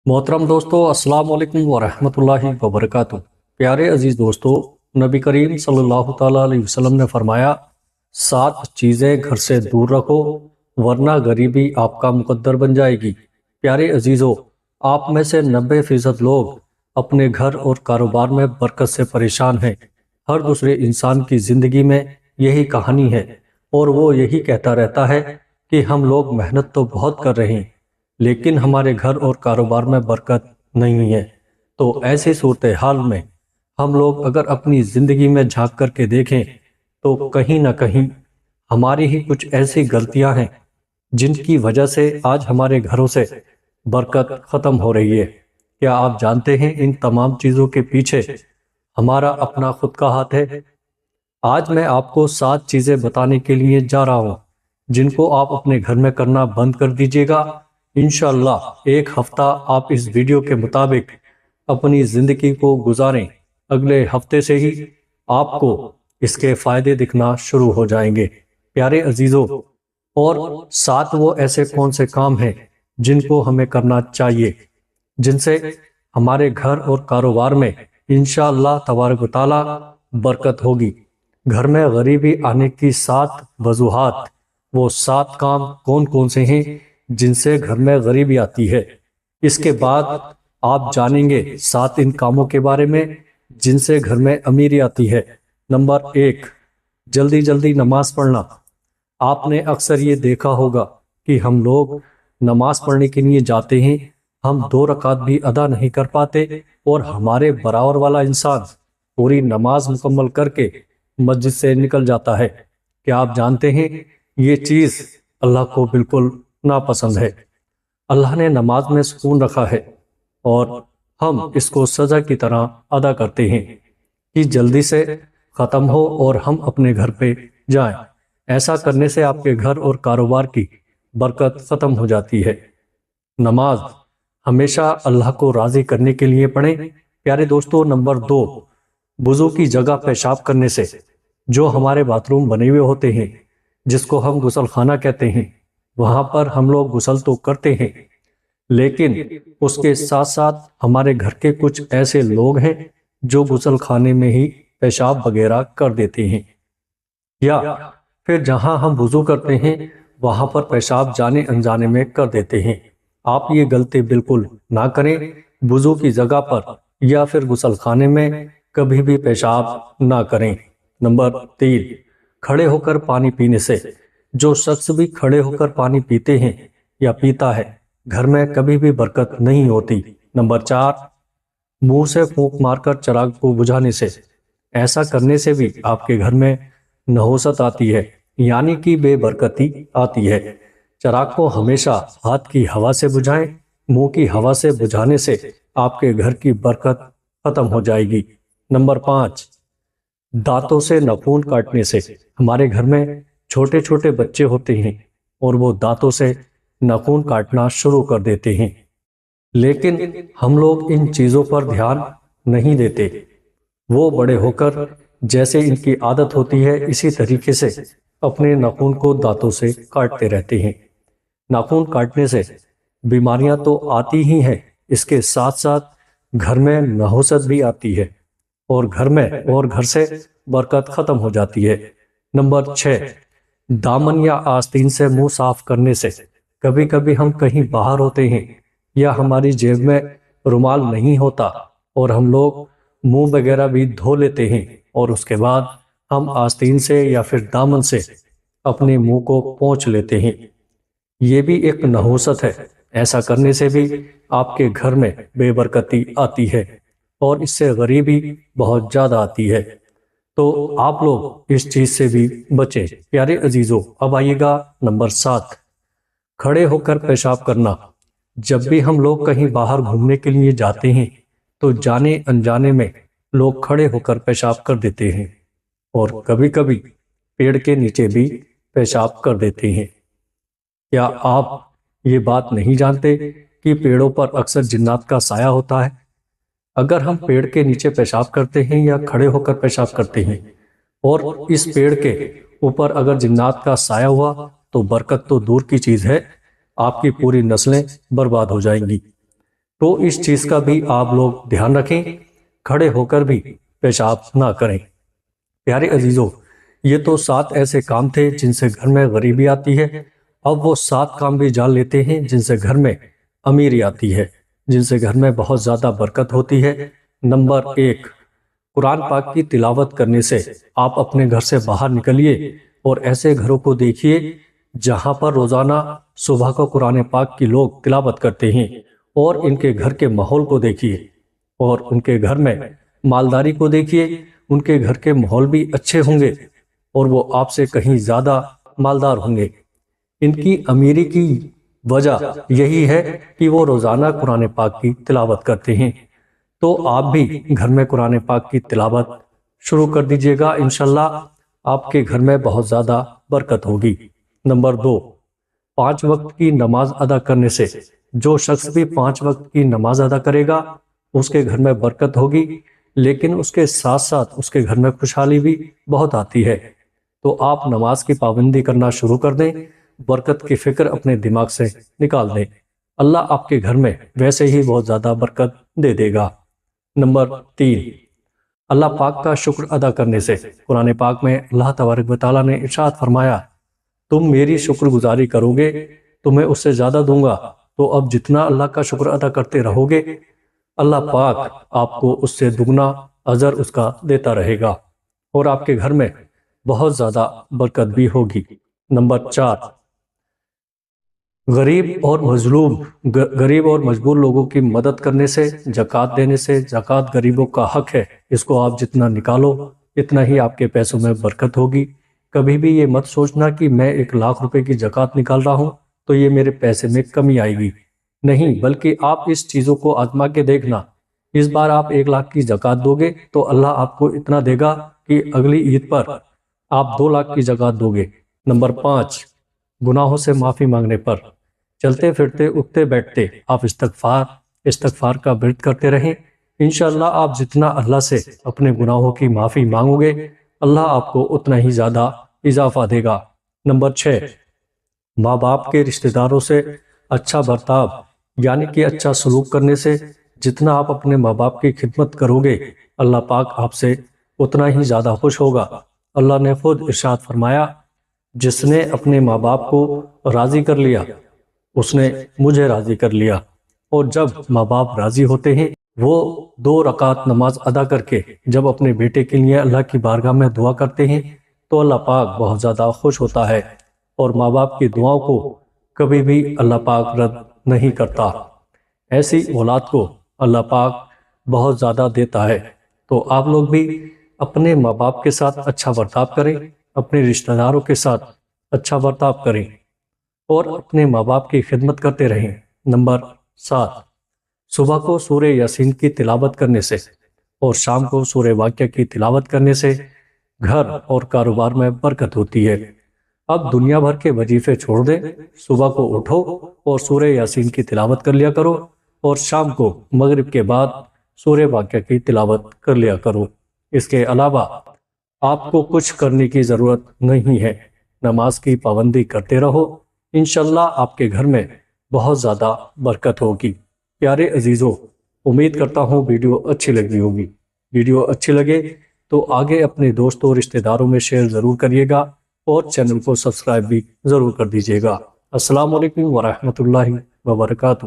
मोहतरम दोस्तों, अस्सलाम वालेकुम वरहमतुल्लाहि वबरकातु। प्यारे अजीज दोस्तों, नबी करीम सल्लल्लाहु ताला अलैहि वसल्लम ने फरमाया, 7 चीज़ें घर से दूर रखो वरना गरीबी आपका मुकद्दर बन जाएगी। प्यारे अजीज़ों, आप में से 90% लोग अपने घर और कारोबार में बरकत से परेशान हैं। हर दूसरे इंसान की ज़िंदगी में यही कहानी है और वो यही कहता रहता है कि हम लोग मेहनत तो बहुत कर रहे हैं लेकिन हमारे घर और कारोबार में बरकत नहीं है। तो ऐसी सूरत हाल में हम लोग अगर अपनी ज़िंदगी में झांक करके देखें तो कहीं ना कहीं हमारी ही कुछ ऐसी गलतियां हैं जिनकी वजह से आज हमारे घरों से बरकत ख़त्म हो रही है। क्या आप जानते हैं इन तमाम चीज़ों के पीछे हमारा अपना खुद का हाथ है? आज मैं आपको 7 चीज़ें बताने के लिए जा रहा हूँ जिनको आप अपने घर में करना बंद कर दीजिएगा। इंशाअल्लाह एक हफ्ता आप इस वीडियो के मुताबिक अपनी ज़िंदगी को गुजारें, अगले हफ्ते से ही आपको इसके फ़ायदे दिखना शुरू हो जाएंगे। प्यारे अजीज़ों, और 7 वो ऐसे कौन से काम हैं जिनको हमें करना चाहिए जिनसे हमारे घर और कारोबार में इंशाअल्लाह तबारक व तआला बरकत होगी। घर में गरीबी आने की 7 वजूहात, वो 7 काम कौन कौन से हैं जिनसे घर में गरीबी आती है। इसके बाद आप जानेंगे 7 इन कामों के बारे में जिनसे घर में अमीरी आती है। नंबर 1, जल्दी जल्दी नमाज पढ़ना। आपने अक्सर ये देखा होगा कि हम लोग नमाज पढ़ने के लिए जाते हैं, हम 2 रकात भी अदा नहीं कर पाते और हमारे बराबर वाला इंसान पूरी नमाज मुकम्मल करके मस्जिद से निकल जाता है। क्या आप जानते हैं ये चीज़ अल्लाह को बिल्कुल नापसंद है। अल्लाह ने नमाज में सुकून रखा है और हम इसको सज़ा की तरह अदा करते हैं कि जल्दी से ख़त्म हो और हम अपने घर पे जाएं। ऐसा करने से आपके घर और कारोबार की बरकत ख़त्म हो जाती है। नमाज हमेशा अल्लाह को राज़ी करने के लिए पढ़ें। प्यारे दोस्तों, नंबर 2, वुज़ू की जगह पेशाब करने से। जो हमारे बाथरूम बने हुए होते हैं जिसको हम गुसल खाना कहते हैं, वहाँ पर हम लोग गुसल तो करते हैं लेकिन उसके साथ साथ हमारे घर के कुछ ऐसे लोग हैं जो गुसल खाने में ही पेशाब वगैरह कर देते हैं, या फिर जहाँ हम वुज़ू करते हैं वहाँ पर पेशाब जाने अनजाने में कर देते हैं। आप ये गलती बिल्कुल ना करें। वुज़ू की जगह पर या फिर गुसल खाने में कभी भी पेशाब ना करें। नंबर 3, खड़े होकर पानी पीने से। जो शख्स भी खड़े होकर पानी पीते हैं या पीता है, घर में कभी भी बरकत नहीं होती। नंबर 4, मुंह से फूंक मारकर चिराग को बुझाने से। ऐसा करने से भी आपके घर में नहुसत आती है, यानी कि बेबरकती आती है। चिराग को हमेशा हाथ की हवा से बुझाएं। मुंह की हवा से बुझाने से आपके घर की बरकत खत्म हो जाएगी। नंबर 5, दांतों से नाखून काटने से। हमारे घर में छोटे छोटे बच्चे होते हैं और वो दांतों से नाखून काटना शुरू कर देते हैं, लेकिन हम लोग इन चीज़ों पर ध्यान नहीं देते। वो बड़े होकर जैसे इनकी आदत होती है इसी तरीके से अपने नाखून को दांतों से काटते रहते हैं। नाखून काटने से बीमारियां तो आती ही हैं, इसके साथ साथ घर में नहुसत भी आती है और घर से बरकत खत्म हो जाती है। नंबर 6, दामन या आस्तीन से मुंह साफ करने से। कभी कभी हम कहीं बाहर होते हैं या हमारी जेब में रुमाल नहीं होता और हम लोग मुंह वगैरह भी धो लेते हैं और उसके बाद हम आस्तीन से या फिर दामन से अपने मुंह को पोंछ लेते हैं। ये भी एक नहुसत है। ऐसा करने से भी आपके घर में बेबरकती आती है और इससे गरीबी बहुत ज़्यादा आती है। तो आप लोग इस चीज़ से भी बचें। प्यारे अजीज़ों, अब आइएगा नंबर 7, खड़े होकर पेशाब करना। जब भी हम लोग कहीं बाहर घूमने के लिए जाते हैं तो जाने अनजाने में लोग खड़े होकर पेशाब कर देते हैं और कभी कभी पेड़ के नीचे भी पेशाब कर देते हैं। क्या आप ये बात नहीं जानते कि पेड़ों पर अक्सर जिन्नात का साया होता है? अगर हम पेड़ के नीचे पेशाब करते हैं या खड़े होकर पेशाब करते हैं और इस पेड़ के ऊपर अगर जिन्नात का साया हुआ तो बरकत तो दूर की चीज़ है, आपकी पूरी नस्लें बर्बाद हो जाएंगी। تو اس چیز کا بھی آپ لوگ دھیان رکھیں، کھڑے ہو کر بھی پیشاب نہ کریں۔ پیارے عزیزو، یہ تو 7 ایسے کام تھے جن سے گھر میں غریبی آتی ہے۔ اب وہ 7 کام بھی جان لیتے ہیں جن سے گھر میں امیری آتی ہے، جن سے گھر میں بہت زیادہ برکت ہوتی ہے۔ نمبر 1، قرآن پاک کی تلاوت کرنے سے آپ اپنے گھر سے باہر نکلیے اور ایسے گھروں کو دیکھیے جہاں پر روزانہ صبح کو قرآن پاک کی لوگ تلاوت کرتے ہیں، اور ان کے گھر کے ماحول کو دیکھیے، اور ان کے گھر میں مالداری کو دیکھیے۔ ان کے گھر کے ماحول بھی اچھے ہوں گے اور وہ آپ سے کہیں زیادہ مالدار ہوں گے۔ ان کی امیری کی وجہ یہی ہے کہ وہ روزانہ قرآن پاک کی تلاوت کرتے ہیں۔ تو آپ بھی گھر میں قرآن پاک کی تلاوت شروع کر دیجئے گا، انشاءاللہ آپ کے گھر میں بہت زیادہ برکت ہوگی۔ نمبر 2، 5 وقت کی نماز ادا کرنے سے جو شخص بھی 5 وقت کی نماز ادا کرے گا اس کے گھر میں برکت ہوگی، لیکن اس کے ساتھ ساتھ اس کے گھر میں خوشحالی بھی بہت آتی ہے۔ تو آپ نماز کی پابندی کرنا شروع کر دیں، برکت کی فکر اپنے دماغ سے نکال دیں، اللہ آپ کے گھر میں ویسے ہی بہت زیادہ برکت دے دے گا۔ نمبر 3، اللہ پاک کا شکر ادا کرنے سے قرآن پاک میں اللہ تبارک و تعالیٰ نے ارشاد فرمایا، تم میری شکر گزاری کرو گے تو میں اس سے زیادہ دوں گا۔ تو اب جتنا اللہ کا شکر ادا کرتے رہو گے، اللہ پاک آپ کو اس سے دگنا اجر اس کا دیتا رہے گا، اور آپ کے گھر میں بہت زیادہ برکت بھی ہوگی۔ نمبر 4، غریب اور مجبور لوگوں کی مدد کرنے سے، زکوٰۃ دینے سے۔ زکوٰۃ غریبوں کا حق ہے، اس کو آپ جتنا نکالو اتنا ہی آپ کے پیسوں میں برکت ہوگی۔ کبھی بھی یہ مت سوچنا کہ میں 1,00,000 روپے کی زکوٰۃ نکال رہا ہوں تو یہ میرے پیسے میں کمی آئے گی، نہیں، بلکہ آپ اس چیزوں کو آزما کے دیکھنا۔ اس بار آپ 1,00,000 کی زکوٰۃ دو گے تو اللہ آپ کو اتنا دے گا کہ اگلی عید پر آپ 2,00,000 کی زکوٰۃ دو گے۔ نمبر 5، گناہوں سے معافی مانگنے پر چلتے پھرتے اٹھتے بیٹھتے آپ استغفار کا ورد کرتے رہیں۔ انشاءاللہ آپ جتنا اللہ سے اپنے گناہوں کی معافی مانگو گے، اللہ آپ کو اتنا ہی زیادہ اضافہ دے گا۔ نمبر 6، ماں باپ کے رشتہ داروں سے اچھا برتاؤ یعنی کہ اچھا سلوک کرنے سے جتنا آپ اپنے ماں باپ کی خدمت کرو گے، اللہ پاک آپ سے اتنا ہی زیادہ خوش ہوگا۔ اللہ نے خود ارشاد فرمایا، جس نے اپنے ماں باپ کو راضی کر لیا اس نے مجھے راضی کر لیا۔ اور جب ماں باپ راضی ہوتے ہیں، وہ 2 رکعت نماز ادا کر کے جب اپنے بیٹے کے لیے اللہ کی بارگاہ میں دعا کرتے ہیں تو اللہ پاک بہت زیادہ خوش ہوتا ہے، اور ماں باپ کی دعاؤں کو کبھی بھی اللہ پاک رد نہیں کرتا۔ ایسی اولاد کو اللہ پاک بہت زیادہ دیتا ہے۔ تو آپ لوگ بھی اپنے ماں باپ کے ساتھ اچھا برتاؤ کریں، اپنے رشتہ داروں کے ساتھ اچھا برتاؤ کریں، اور اپنے ماں باپ کی خدمت کرتے رہیں۔ نمبر 7، صبح کو سورہ یاسین کی تلاوت کرنے سے اور شام کو سورہ واقعہ کی تلاوت کرنے سے گھر اور کاروبار میں برکت ہوتی ہے۔ اب دنیا بھر کے وظیفے چھوڑ دیں، صبح کو اٹھو اور سورہ یاسین کی تلاوت کر لیا کرو، اور شام کو مغرب کے بعد سورہ واقعہ کی تلاوت کر لیا کرو۔ اس کے علاوہ آپ کو کچھ کرنے کی ضرورت نہیں ہے، نماز کی پابندی کرتے رہو، انشاءاللہ آپ کے گھر میں بہت زیادہ برکت ہوگی۔ پیارے عزیزو، امید کرتا ہوں ویڈیو اچھی لگی ہوگی۔ ویڈیو اچھی لگے تو آگے اپنے دوستوں اور رشتہ داروں میں شیئر ضرور کریے گا، اور چینل کو سبسکرائب بھی ضرور کر دیجیے گا۔ السلام علیکم ورحمۃ اللہ وبرکاتہ۔